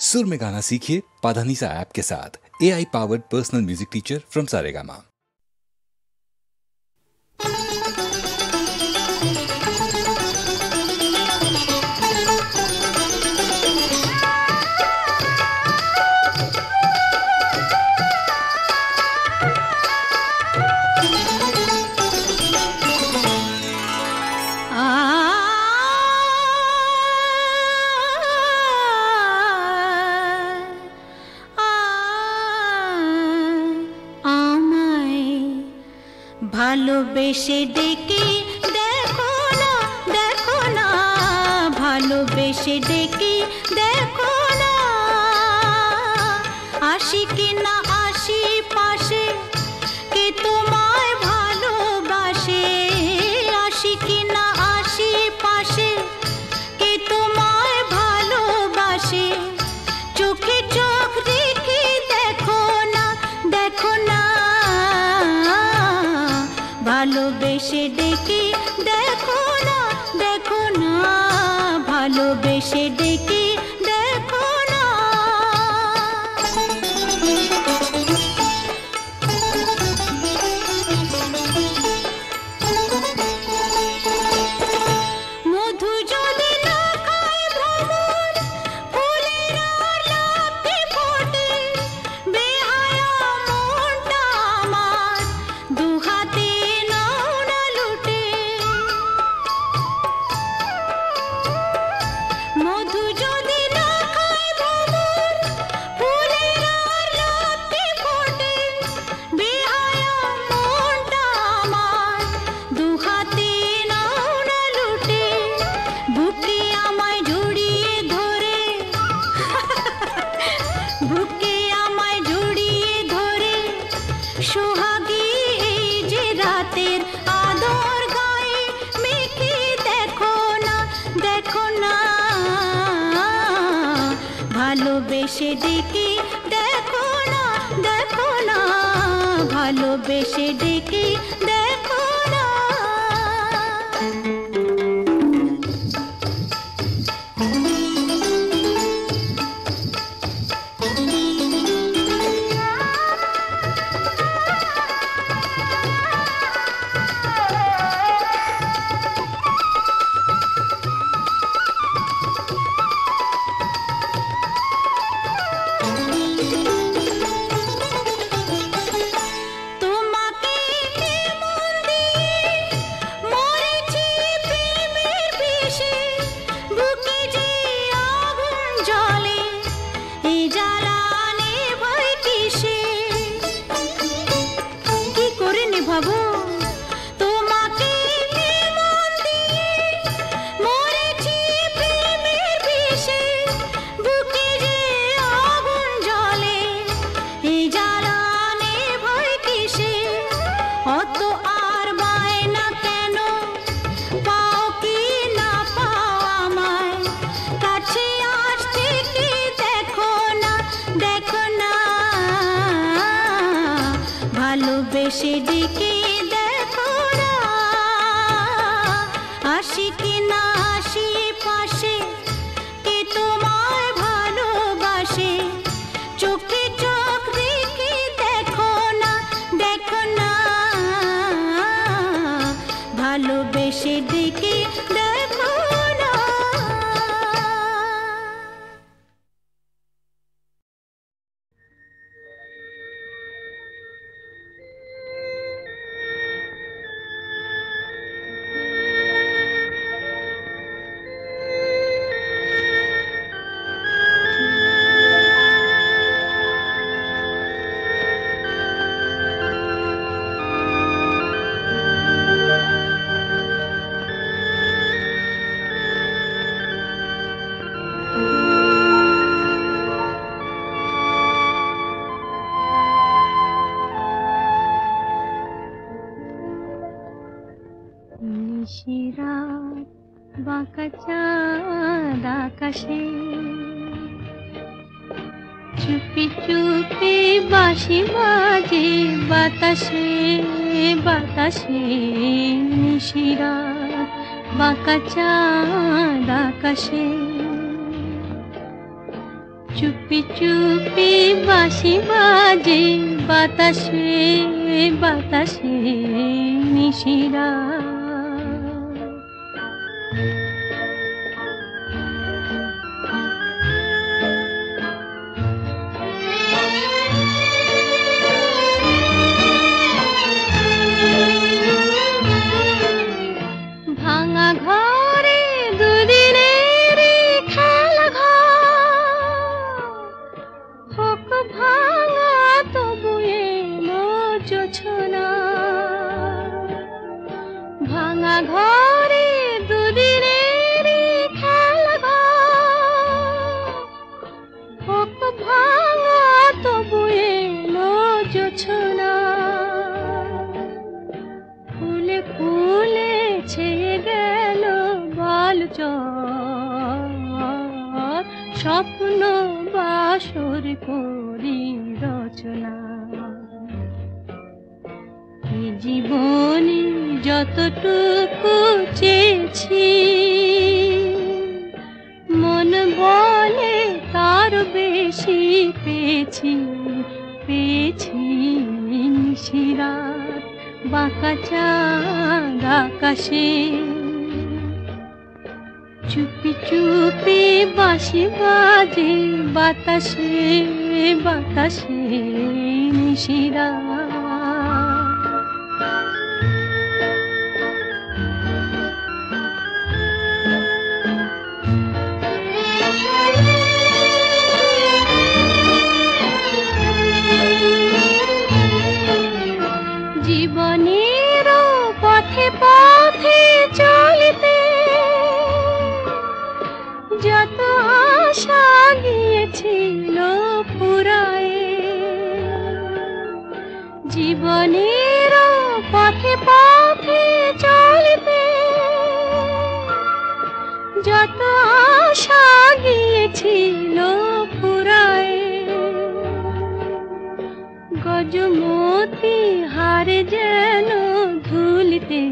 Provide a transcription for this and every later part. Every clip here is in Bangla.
सुर में गाना सीखिए पाधानीसा ऐप के साथ। AI powered personal music teacher from Saregama. ভালোবেসে ডেকে দেখো না, দেখো না, ভালোবেসে ডেকে দেখো না, আসি কি না আসি পাশে, কে তোমায় ভালোবাসে, আসি কি না আসি পাশে, কে তোমায় ভালোবাসে, চোখে চোখ রেখে দেখো না, দেখো না, ভালোবেসে ডেকে দেখো না, দেখো না, ভালোবেসে ডেকে দেখো না। মধু যদি না খায় ভ্রমর, ফুলের আর লাফে ফোটে, বেহায়া মনটা আমার দুহাতে মধু যদি না খায় ভ্রমর, ফুলের আর লাফে ফোটে, বেহায়া মনটা আমার দুহাতে নাও না লুটে, বুকে আমায় জড়িয়ে ধরে, বুকে আমায় জড়িয়ে ধরে, সোহাগী এই যে রাতের আদর গায়ে মেখে দেখো না, দেখো না, ভালোবেসে ডেকে দেখো না, দেখো না, ভালোবেসে ডেকে দেখো না। ভালোবেসে ডেকে দেখো না, আসি কি না আসি পাশে, কে তোমায় ভালোবাসে, চোখে চোখ রেখে দেখো না, দেখো না, ভালোবেসে ডেকে দেখো না। নিশিরাত বাঁকা চাঁদ আকাশে, চুপি চুপি বাঁশি বাজে বাতাসে, বাতাসে, নিশিরাত বাঁকা চাঁদ আকাশে, চুপি চুপি বাঁশি বাজে বাতাসে বাতাসে নিশিরা ভাঙা ঘরে দুদিনের খেলা ঘর হোক ভাঙা তবু এলো জোছনা ভাঙা ঘরে দুদিনের খেলা ঘর হোক ভাঙা তবু এলো জোছনা ফুলে ফুলে ছেয়ে গেল বালুচর স্বপ্ন বাসর করি রচনা এই জীবনে যতটুকু চেয়েছি মন বলে তার বেশি পেয়েছি পেয়েছি নিশিরাত বাঁকা চাঁদ আকাশে চুপি চুপি বাঁশি বাজে বাতাসে বাতাসে নিশিরাত জীবনের পথে পথে চলতে যত আশা গিয়েছিল ফুরায়ে জীবনের পথে পথে চলতে যত আশা গিয়েছিল ফুরায়ে গজমতি হারে যেন ধুলিতে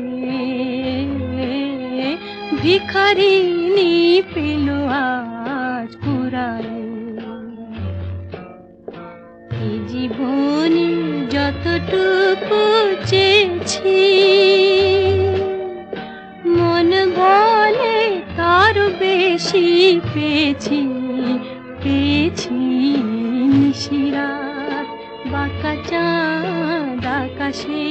ভিখারিনী পেল আজ পুরায় এই জীবনে যতটুকু চেয়েছি মন বলে তার বেশি পেয়েছি পেয়েছি নিশিরাত বাঁকা চাঁদ আকাশে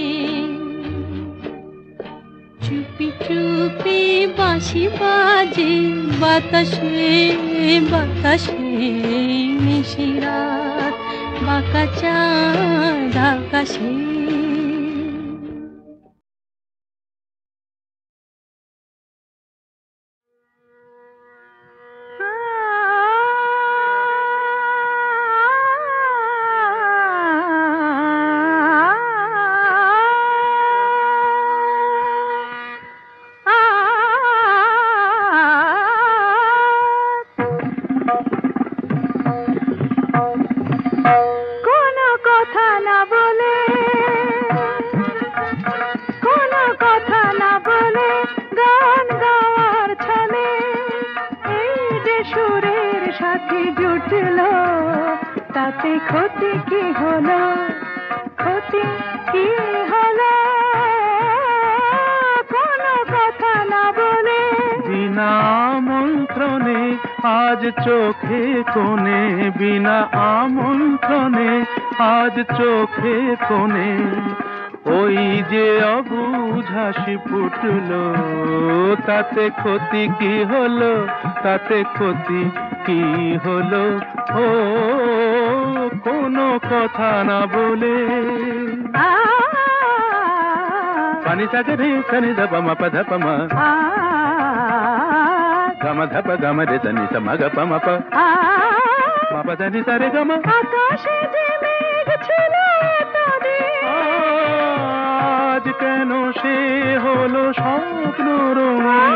চুপি চুপি বাঁশি বাজে বাতাসে বাতাসে নিশিরাত বাঁকা চাঁদ আকাশে ক্ষতি কি হলো ক্ষতি কি হলো কোনো কথা না বলে বিনা আমন্ত্রণে আজ চোখে কোণে বিনা আমন্ত্রণে আজ চোখে কোণে ওই যে অবুঝ হাসি ফুটলো তাতে ক্ষতি কি হলো তাতে ক্ষতি কি হলো ও কোনো কথা না বলে পানি সাথে রে সনি ধপ ম প ধপ ম গম ধপ গম রে সনি স ম গ প ম প ম প দ নি সা রে গ ম আকাশে যে মেঘ ছিল এতদিন আজ কেন সে হলো স্বপ্ন রঙিন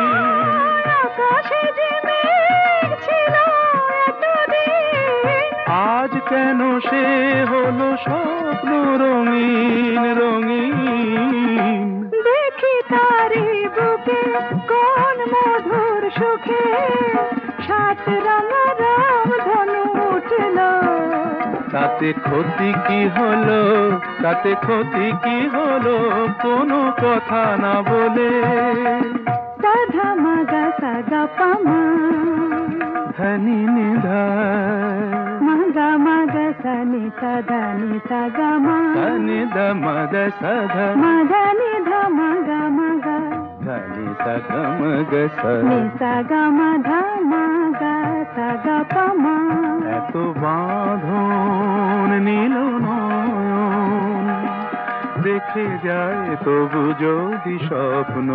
আকাশে যে মেঘ ছিল আজ কেন সে হলো স্বপ্ন রঙিন রঙিন দেখি তারি বুকে কোন মধুর সুখে সাত রঙ রাম ধনু উঠে জুটলো, তাতে ক্ষতি কি হলো, তাতে ক্ষতি কি হলো, কোনো কথা না বলে। সাধা মাগা সাগা পামা, ধনি নিধা, মাগা মাগা সানি সাধা নি সাগা মা, ধনি দ মগ সধা, মাগা নিধা মাগা মাগা, ধনি সগ মগ নি সধা। সাগা মাধা মাগা সাগা পামা। এত বাঁধন নীল নয়ন দেখে যায় তবু যদি স্বপ্ন,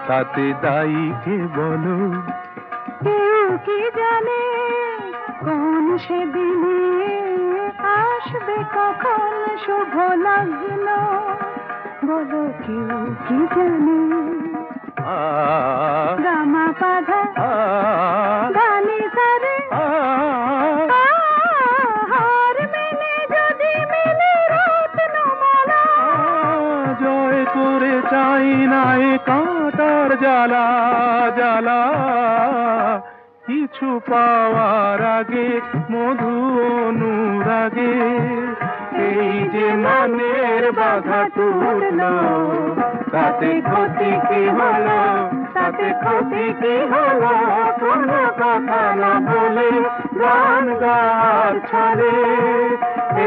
তাতে দায়ী কে বলো? কেউ কি জানে কোন সেদিনে আসবে কখন শুভ লগ্ন, বলো কেউ কি জানে? গামা পাধা গানি সারে, হার মেনে যদি মেলে রত্নমালা, জয় করে চাই না এ কাঁটার জ্বালা জ্বালা, কিছু পাওয়ার আগে মধু অনুরাগে এই যে মনের বাধা টুটলো, তাতে ক্ষতি কি হলো, তাতে ক্ষতি কি হলো, কোনো কথা না বলে গান গাওয়ার ছলে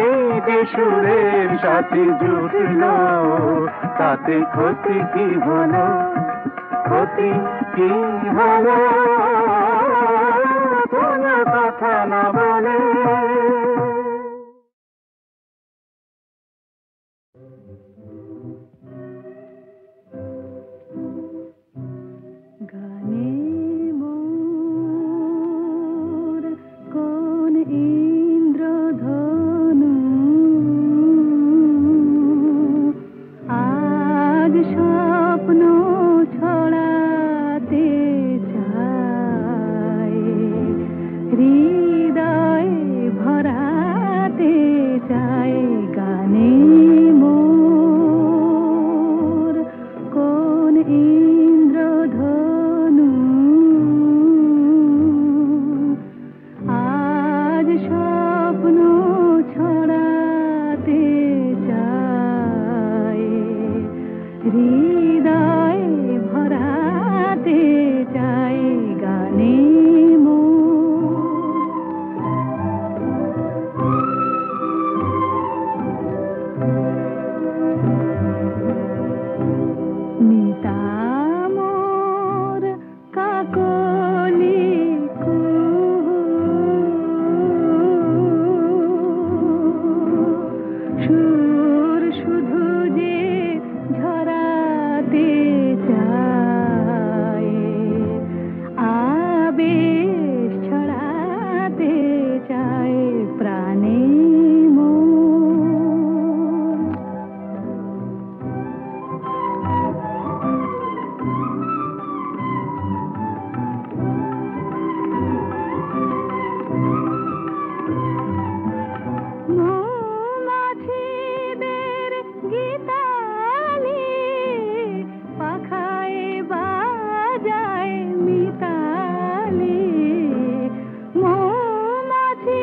এই যে সুরের সাথে জুটলো, তাতে ক্ষতি কি হলো, ক্ষতি কি হলো, কোনো কথা না বলে। গানে মোর কোন ইন্দ্রধনু, আজ স্বপ্ন ছড়াতে চায়, হৃদয় ভরাতে চায়। গানে মোর কোন ইন্দ্রধনু, আজ স্বপ্ন ছড়াতে চায়, হৃদয় ভরাতে চায়। গানে মিতা মোর কাকলি কুহু, সুর শুধু যে ঝরাতে চায়, আবেশ ছড়াতে চায়। প্রাণে মৌমাছিদের গীতালি, পাখায় বাজায় মিতালি। মৌমাছিদের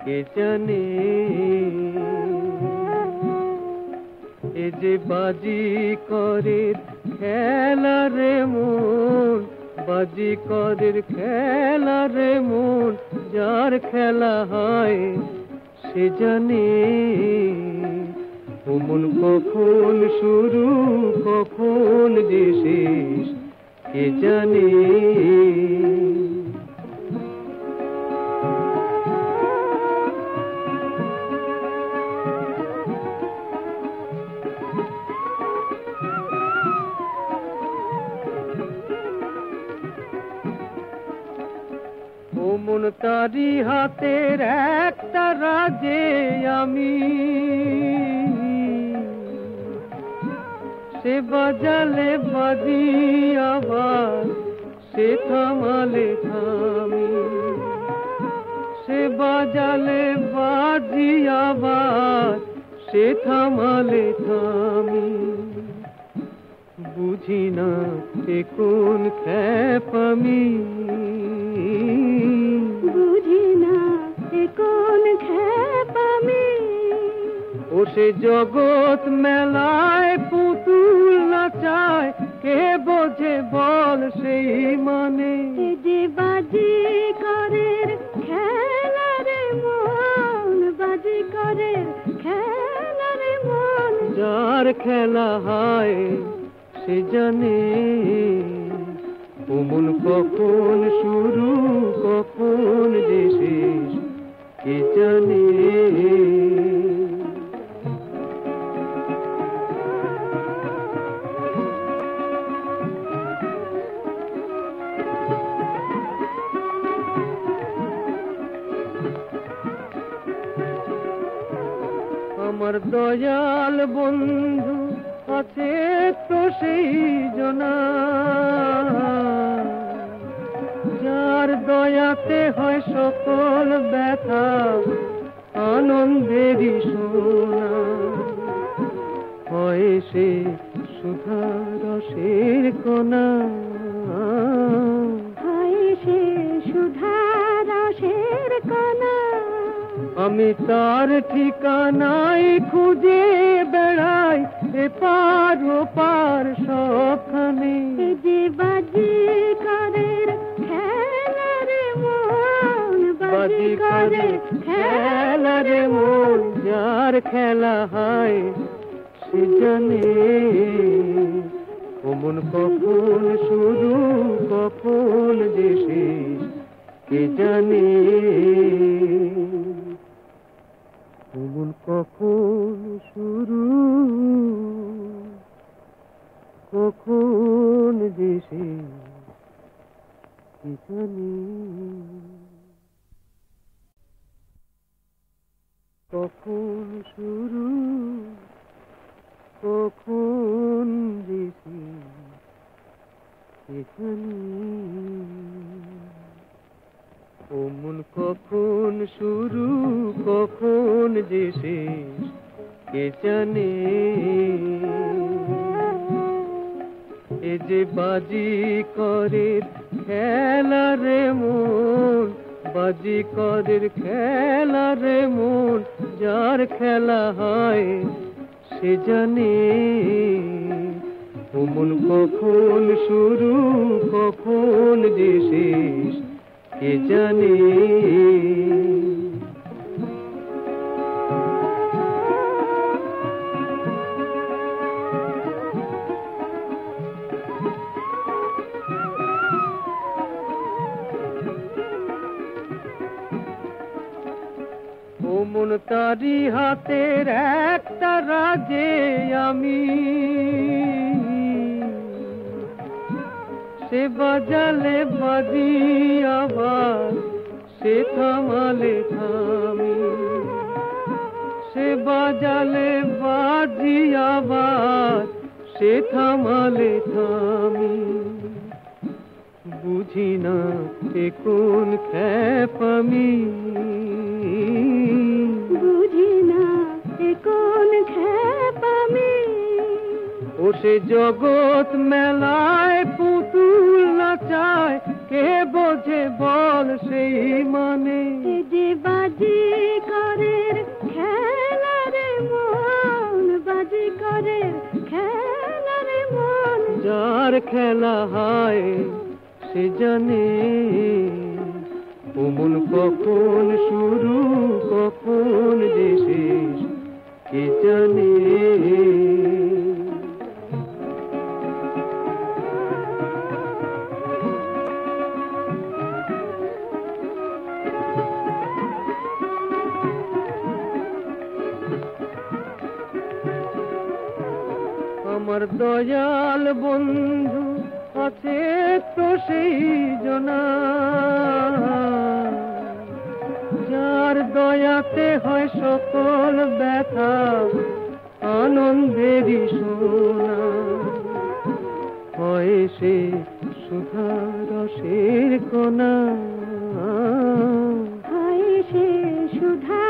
কে জানে এ যে বাজি করে খেলা রে মন, বাজি করে খেলা রে মন, যার খেলা হয় সে জানে ও মন কখন শুরু কখন যে শেষ কে জানে। ও মন তারি হাতের একটা রাজে আমি, সে বাজালে বাজি আবার সে থামালে থামি, সে বাজালে বাজি আবার সে থামালে থামি। বুঝি না এ কোন খ্যাপামি, বুঝি না এ কোন খ্যাপামি। ও সে জগৎ মেলায় পুতুল নাচায়, কে বোঝে বল সেই মানে। এ যে বাজি করের খেলা রে মন, বাজি করের খেলা রে মন, যার খেলা হয় সে জানে ও মন কখন শুরু কখন যে শেষ কে জানে। আমার দয়াল বন্ধু আছে তো সেই জনা, যার দয়াতে হয় সকল ব্যথা আনন্দেরই সোনা। হয় সে সুধা রসের কণা, হয় সে সুধা রসের কণা। আমি তার ঠিকানাই খুঁজে বেড়াই এপার ওপার সবখানে। এ যে বাজি করের খেলা রে মন, বাজি করে খেলা রে মন, যার খেলা হয় সে জানে ও মন কখন শুরু কখন যে শেষ কে জানে। ও মন কখন শুরু কখন যে শেষ কে জানে। কখন শুরু কখন যে শেষ কে জানে। ও মন কখন শুরু কখন যে শেষ কে জানে। এ যে বাজি করে খেলা রে মন, বাজি করে খেলা রে মন, যার খেলা হয় সে জানে ও মন কখন শুরু কখন যে শেষ কে জানে। ও মন তারি হাতের একটা রাজে আমি, সে বাজালে বাজি আবার সে থামালে থামি, সে বাজালে বাজি আবার সে থামালে থামি। বুঝি না এ কোন খ্যাপামি, বুঝি না এ কোন খ্যাপামি। ও সে জগৎ মেলায় পুতুল নাচায়, কে বোঝে বল সেই মানে। এ যে বাজি যার খেলা হয় সে জানে ওমন কখন শুরু কখন যে শেষ কে জানে। আমার দয়াল বন্ধু আছে তো সেই জনা যার দয়াতে হয় সকল ব্যথা আনন্দেরই সোনা হয় সে সুধা রসের কণা হয় সে সুধা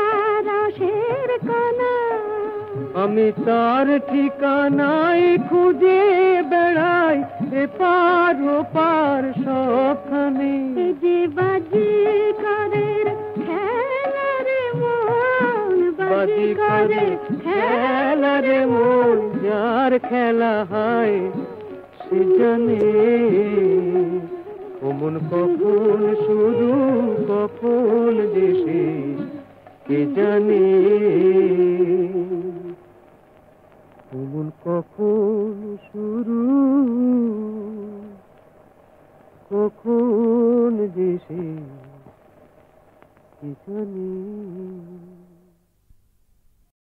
রসের কণা আমি তার ঠিকানায় খুঁজে বেড়াই এপার ওপার সবখানে যে বাজি করে খেলার মন বাজি করে খেলার মন যার খেলা হয় সে জানে ওমন কখন শুরু কখন যে শেষ কে জানে। ওমন কখন শুরু কখন যে শেষ কে জানে।